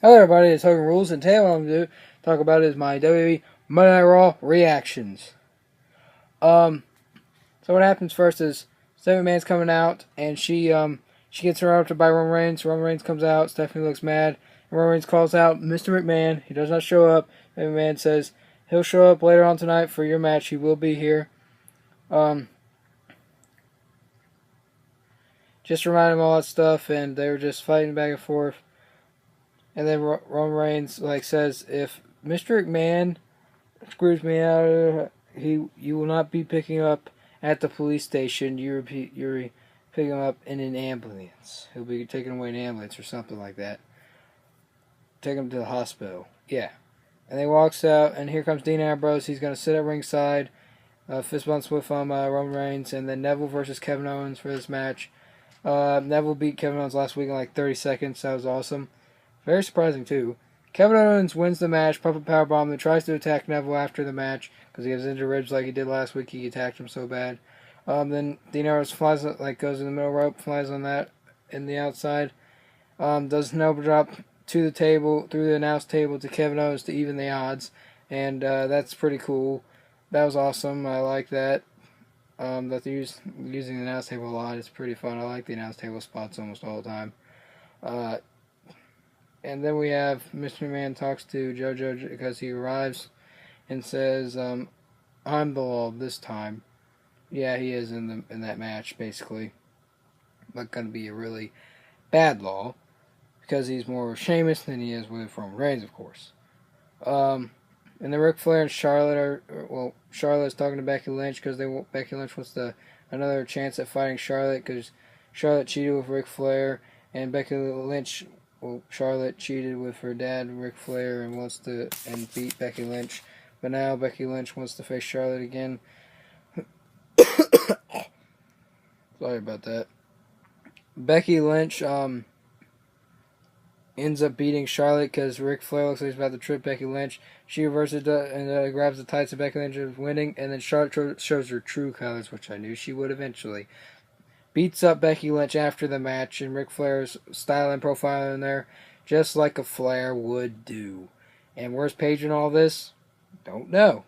Hello everybody, it's Hogan Rules, and today what I'm going to talk about is my WWE Monday Night Raw reactions. So what happens first is Stephanie McMahon's coming out, and she gets interrupted by Roman Reigns. Roman Reigns comes out, Stephanie looks mad, and Roman Reigns calls out Mr. McMahon. He does not show up. McMahon says he'll show up later on tonight for your match. He will be here. Just remind him all that stuff, and they were just fighting back and forth. And then Roman Reigns says, if Mr. McMahon screws me out, you will not be picking up at the police station. You're picking him up in an ambulance. He'll be taken away in an ambulance or something like that. Take him to the hospital. Yeah. And he walks out, and here comes Dean Ambrose. He's going to sit at ringside. Fist bumps with Roman Reigns, and then Neville versus Kevin Owens for this match. Neville beat Kevin Owens last week in 30 seconds. That was awesome. Very surprising, too. Kevin Owens wins the match, puppet powerbomb, and tries to attack Neville after the match because he has injured ribs like he did last week. He attacked him so bad. Then Dean Ambrose flies, goes in the middle rope, flies on that in the outside. Does an elbow drop to the table, through the announce table to Kevin Owens to even the odds. And that's pretty cool. That was awesome. I like that. That they're using the announce table a lot. It's pretty fun. I like the announce table spots almost all the time. And then we have Mr. McMahon talks to JoJo because he arrives and says, I'm the law this time. Yeah, he is in that match, basically. But going to be a really bad law because he's more with Sheamus than he is with Roman Reigns, of course. And then Ric Flair and Charlotte Charlotte's talking to Becky Lynch because Becky Lynch wants another chance at fighting Charlotte because Charlotte cheated with Ric Flair, and Becky Lynch... Well, Charlotte cheated with her dad, Ric Flair, and beat Becky Lynch. But now Becky Lynch wants to face Charlotte again. Sorry about that. Becky Lynch ends up beating Charlotte because Ric Flair looks like he's about to trip Becky Lynch. She reverses and grabs the tights of Becky Lynch, winning. And then Charlotte shows her true colors, which I knew she would eventually. Beats up Becky Lynch after the match, and Ric Flair's style and profile in there, just like a Flair would do. And where's Paige in all this? Don't know.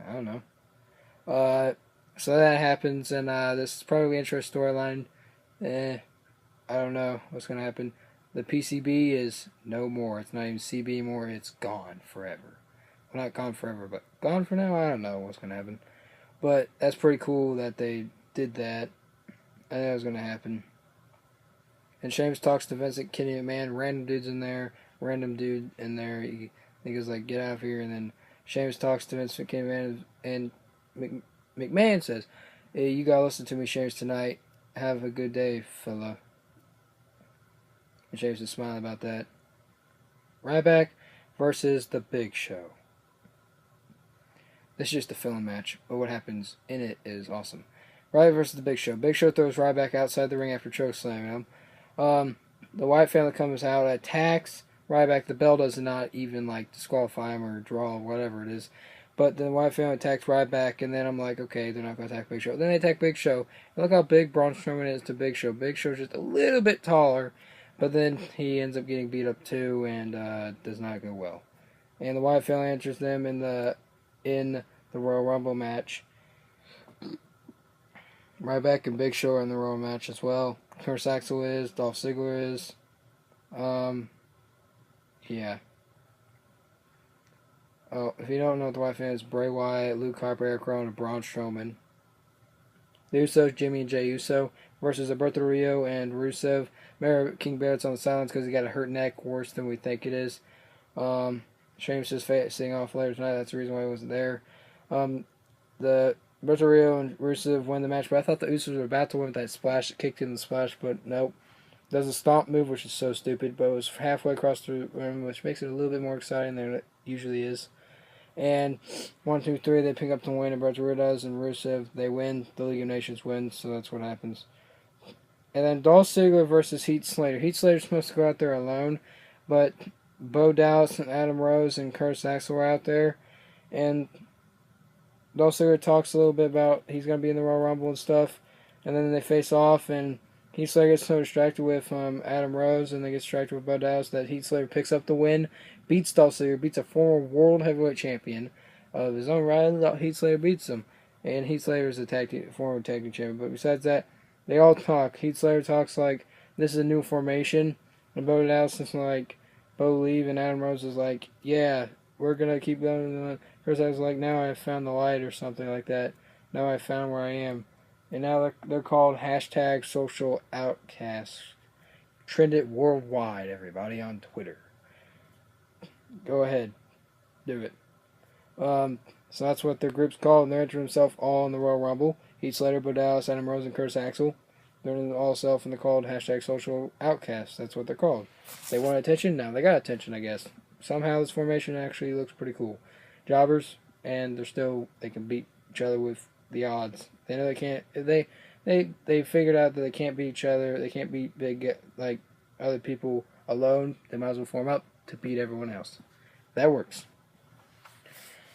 I don't know. So that happens, and this is probably an interesting storyline. I don't know what's going to happen. The PCB is no more. It's not even CB anymore. It's gone forever. Well, not gone forever, but gone for now. I don't know what's going to happen. But that's pretty cool that they did that. I knew it was going to happen. And Sheamus talks to Vincent Kenny McMahon. Random dude in there. He goes get out of here. And then Sheamus talks to Vincent Kenny McMahon. And McMahon says, hey, you got to listen to me, Sheamus, tonight. Have a good day, fella. And Sheamus is smiling about that. Ryback versus The Big Show. This is just a film match, but what happens in it is awesome. Ryback versus The Big Show. Big Show throws Ryback outside the ring after chokeslamming him. The Wyatt family comes out, attacks Ryback. The bell does not even disqualify him or draw or whatever it is. But the Wyatt family attacks Ryback, and then I'm like, okay, they're not going to attack Big Show. Then they attack Big Show. And look how big Braun Strowman is to Big Show. Big Show's just a little bit taller, but then he ends up getting beat up too, and does not go well. And the Wyatt family enters them in the Royal Rumble match. Ryback and Big Show are in the Royal match as well. Kurt Axel is. Dolph Ziggler is. Yeah. Oh, if you don't know what the Wyatt family is, Bray Wyatt, Luke Harper, Eric Rowan, and Braun Strowman. The Usos, Jimmy and Jey Uso, versus Alberto Rio and Rusev. Remember, King Barrett's on the sidelines because he got a hurt neck, worse than we think it is. Sheamus is facing off later tonight. That's the reason why he wasn't there. The Alberto Rio and Rusev win the match, but I thought the Usos were about to win with that splash. It kicked in the splash, but nope. Does a stomp move, which is so stupid, but it was halfway across the room, which makes it a little bit more exciting than it usually is. And 1, 2, 3, they pick up the win. Alberto Rio does, and Rusev, they win. The League of Nations wins, so that's what happens. And then Dolph Ziggler versus Heath Slater. Heath Slater's supposed to go out there alone, but Bo Dallas and Adam Rose and Kurt Axel were out there, and Dolph Ziggler talks a little bit about he's going to be in the Royal Rumble and stuff, and then they face off, and Heath Slater gets so distracted with Adam Rose, and they get distracted with Bo Dallas that Heath Slater picks up the win, beats Dolph Ziggler, beats a former World Heavyweight Champion of his own right. Heath Slater beats him, and Heath Slater is a former tag team champion. But besides that, they all talk. Heath Slater talks like this is a new formation, and Bo Dallas is like, Bo leave, and Adam Rose is like, yeah, we're gonna keep going. First I was like, now I found the light or something like that. Now I found where I am. And now they're called hashtag social outcasts. Trended worldwide, everybody, on Twitter. Go ahead. Do it. So that's what their group's called, and they're entering themselves all in the Royal Rumble. Heath Slater, Bo Dallas, Adam Rose, and Curtis Axel. They're in all self, and they're called hashtag social outcasts. That's what they're called. They want attention? Now they got attention, I guess. Somehow this formation actually looks pretty cool. Jobbers, and they can beat each other with the odds. They know they can't. They figured out that they can't beat each other. They can't beat big like other people alone. They might as well form up to beat everyone else. That works.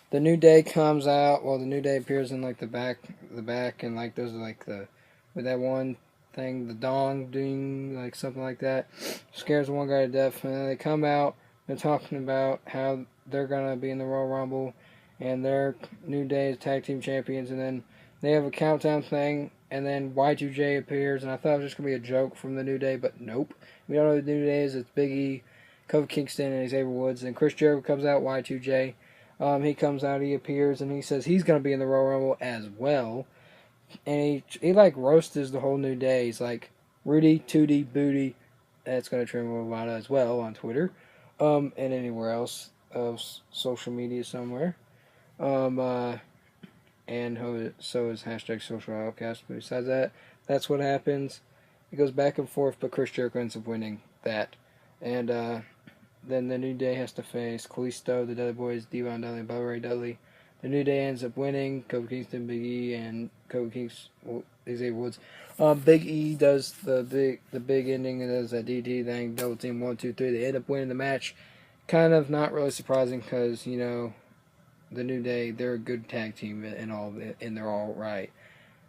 The New Day comes out. Well, the New Day appears in like the back, and like those are like with that one thing, the dong ding, like something like that, scares one guy to death. And then they come out. They're talking about how they're gonna be in the Royal Rumble, and they're New Day as tag team champions. And then they have a countdown thing, and then Y2J appears. And I thought it was just gonna be a joke from the New Day, but nope. We don't know who the New Day is. It's Big E, Kofi Kingston, and Xavier Woods. And Chris Jericho comes out. Y2J. He comes out. He appears, and he says he's gonna be in the Royal Rumble as well. And he like roasts the whole New Day. He's like Rudy, Tootie, Booty. That's gonna trend a lot as well on Twitter. And anywhere else of social media somewhere. And so is hashtag social outcast. But besides that, that's what happens. It goes back and forth, but Chris Jericho ends up winning that. And then the New Day has to face Kalisto, the Dudley Boys, Devon Dudley, and Bubba Ray Dudley. The New Day ends up winning. Kofi Kingston, Big E, and Kofi Kingston, Xavier Woods. Big E does the big ending and does that DT thing, double team 1, 2, 3. They end up winning the match. Kind of not really surprising because the New Day, they're a good tag team and they're all right.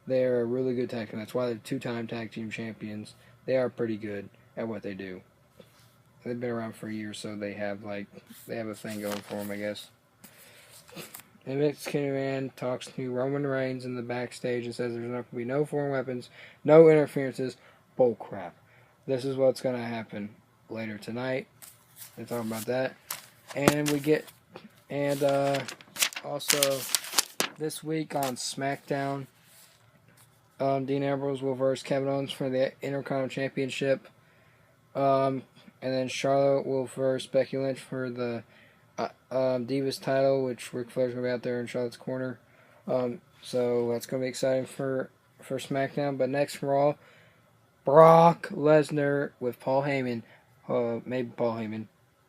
They're a really good tag team. That's why they're 2-time tag team champions. They are pretty good at what they do. They've been around for years, so they have a thing going for them, I guess. And Mexican Man talks to Roman Reigns in the backstage and says there's not going to be no foreign weapons, no interferences. Bull crap. This is what's going to happen later tonight. They're talking about that. And also this week on SmackDown, Dean Ambrose will verse Kevin Owens for the Intercontinental Championship. And then Charlotte will verse Becky Lynch for the Divas title, which Ric Flair's going to be out there in Charlotte's corner. So that's going to be exciting for SmackDown. But next Raw, Brock Lesnar with Paul Heyman, maybe Paul Heyman,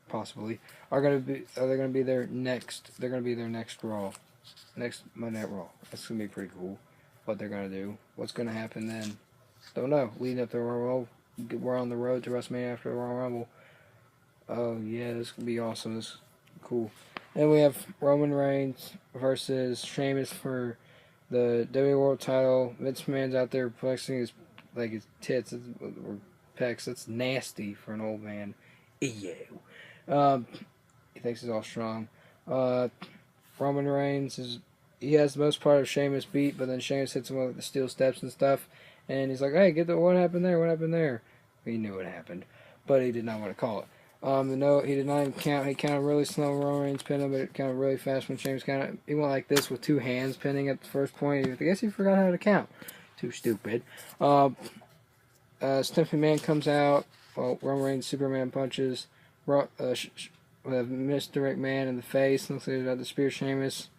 possibly, are going to be their next. They're going to be their next Raw, next Monday Night Raw. That's going to be pretty cool. What they're going to do, what's going to happen then, don't know. Leading up to the Royal Rumble, we're on the road to WrestleMania after the Royal Rumble. Oh yeah, this could be awesome. This is cool. Then we have Roman Reigns versus Sheamus for the WWE World Title. Vince McMahon's out there flexing his tits or pecs. That's nasty for an old man. Ew. He thinks he's all strong. Roman Reigns he has the most part of Sheamus beat, but then Sheamus hits him with the steel steps and stuff, and he's like, "Hey, what happened there? What happened there?" He knew what happened, but he did not want to call it. No, he did not even count. He counted really slow. Roman Reigns pinned him, but it counted really fast when Sheamus counted. He went like this with two hands pinning at the first point. I guess he forgot how to count. Too stupid. Stephanie Man comes out. Well, Roman Reigns Superman punches Mr. McMahon in the face. Looks like he's about to spear Sheamus.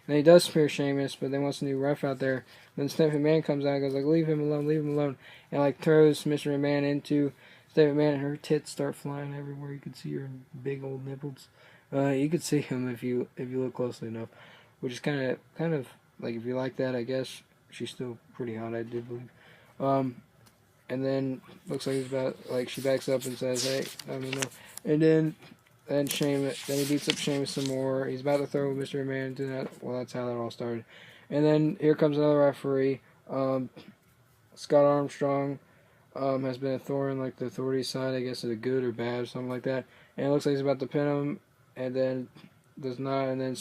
And he does spear Sheamus, but then wants a new ref out there. Then Stephanie Man comes out and goes like, leave him alone, and like throws Mr. McMahon into Stephanie Man, and her tits start flying everywhere. You can see her big old nipples. You could see them if you look closely enough, which is kind of like, if you like that, I guess she's still pretty hot. I do believe. And then looks like she backs up and says, "Hey, I don't know," and then Sheamus, then he beats up Sheamus some more. He's about to throw Mr. McMahon into that. Well, that's how that all started. And then here comes another referee, Scott Armstrong. has been a thorn like the authority side, I guess, is a good or bad or something like that. And it looks like he's about to pin him, and then does not, and then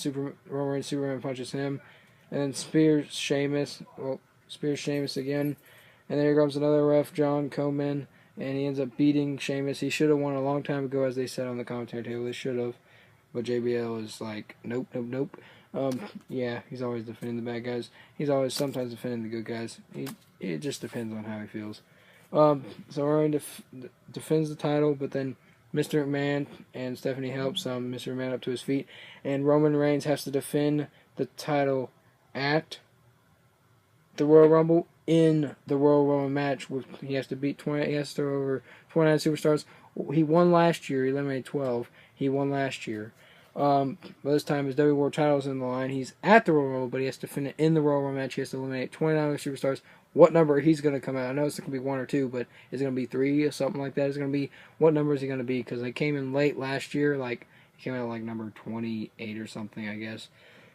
Roman Reigns Superman punches him, and then spears Sheamus. Well, spears Sheamus again, and there comes another ref, John Coleman, and he ends up beating Sheamus. He should have won a long time ago, as they said on the commentary table. They should have, but JBL is like, nope, nope, nope. Yeah, he's always defending the bad guys. He's always sometimes defending the good guys. It just depends on how he feels. So Roman defends the title, but then Mr. McMahon and Stephanie helps Mr. McMahon up to his feet, and Roman Reigns has to defend the title at the Royal Rumble in the Royal Rumble match. He has to beat 20. He has to throw over 29 superstars. He won last year. He eliminated 12. He won last year. But this time his WWE World title is in the line. He's at the Royal Rumble, but he has to finish it in the Royal Rumble match. He has to eliminate 29 superstars. What number he's going to come out? I know it's going to be 1 or 2, but is it going to be 3 or something like that? Is it going to be, what number is he going to be? Because they came in late last year. Like, he came out like number 28 or something, I guess.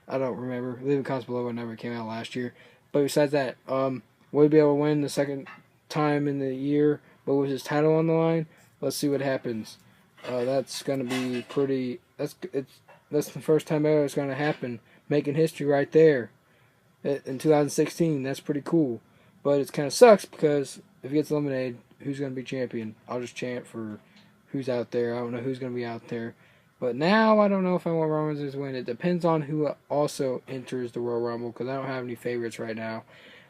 I don't remember. Leave a comment below what number came out last year. But besides that, will he be able to win the second time in the year, but with his title on the line? Let's see what happens. That's going to be pretty. That's the first time ever it's going to happen. Making history right there. In 2016, that's pretty cool. But it kind of sucks because if he gets eliminated, who's going to be champion? I'll just chant for who's out there. I don't know who's going to be out there. But now I don't know if I want Roman Reigns to win. It depends on who also enters the Royal Rumble, because I don't have any favorites right now.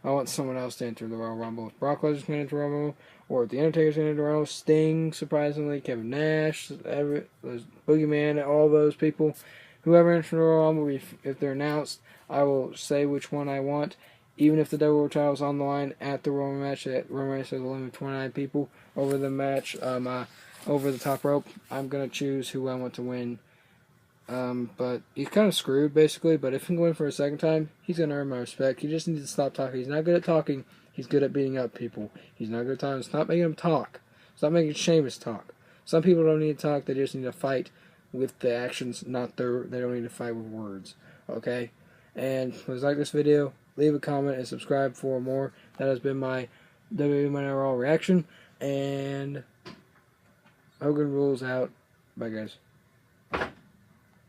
I want someone else to enter the Royal Rumble. If Brock Lesnar's going to enter the Royal Rumble, or if The Undertaker's going to enter the Royal Rumble, Sting, surprisingly, Kevin Nash, Boogeyman, all those people, whoever enters the Royal Rumble, if they're announced, I will say which one I want. Even if the WWE title is on the line at the Roman match, that Roman Reigns has a limit of 29 people over the match, over the top rope, I'm going to choose who I want to win. But he's kind of screwed, basically. But if he can win for a second time, he's going to earn my respect. He just needs to stop talking. He's not good at talking. He's good at beating up people. He's not good at talking. Stop making him talk. Stop making Sheamus talk. Some people don't need to talk. They just need to fight with the actions, they don't need to fight with words. Okay? And if you like this video, leave a comment and subscribe for more. That has been my WWE Monday Night Raw reaction. And Hogan rules out. Bye, guys.